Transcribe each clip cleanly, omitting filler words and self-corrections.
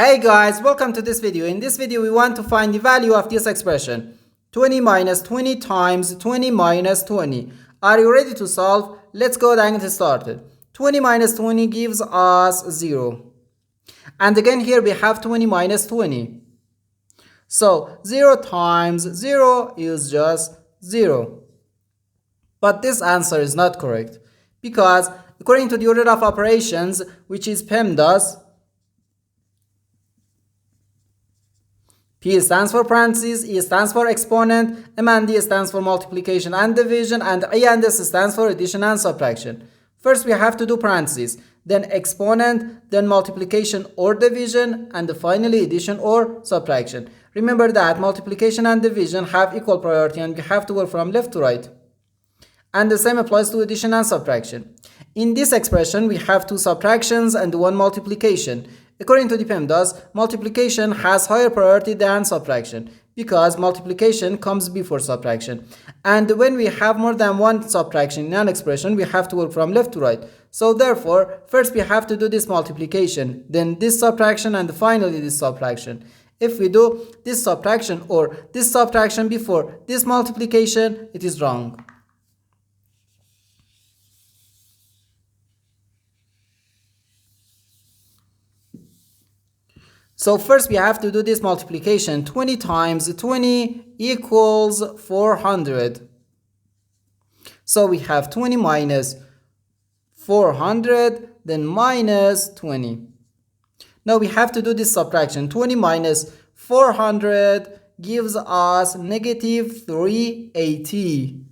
Hey guys, welcome to this video. In this video, we want to find the value of this expression. 20 minus 20 times 20 minus 20. Are you ready to solve? Let's go ahead and get started. 20 minus 20 gives us 0. And again here we have 20 minus 20. So 0 times 0 is just 0. But this answer is not correct. Because according to the order of operations, which is PEMDAS, P stands for parentheses, E stands for exponent, M and D stands for multiplication and division, and A and S stands for addition and subtraction. First we have to do parentheses, then exponent, then multiplication or division, and finally addition or subtraction. Remember that multiplication and division have equal priority and we have to work from left to right. And the same applies to addition and subtraction. In this expression we have two subtractions and one multiplication. According to the PEMDAS, multiplication has higher priority than subtraction because multiplication comes before subtraction. And when we have more than one subtraction in an expression, we have to work from left to right. So therefore, first we have to do this multiplication, then this subtraction, and finally this subtraction. If we do this subtraction or this subtraction before this multiplication, it is wrong. So first we have to do this multiplication. 20 times 20 equals 400. So we have 20 minus 400, then minus 20. Now we have to do this subtraction. 20 minus 400 gives us negative 380,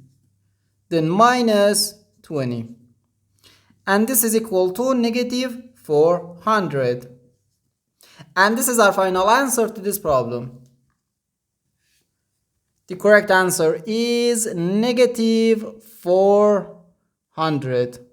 then minus 20. And this is equal to negative 400. And this is our final answer to this problem. The correct answer is negative 400.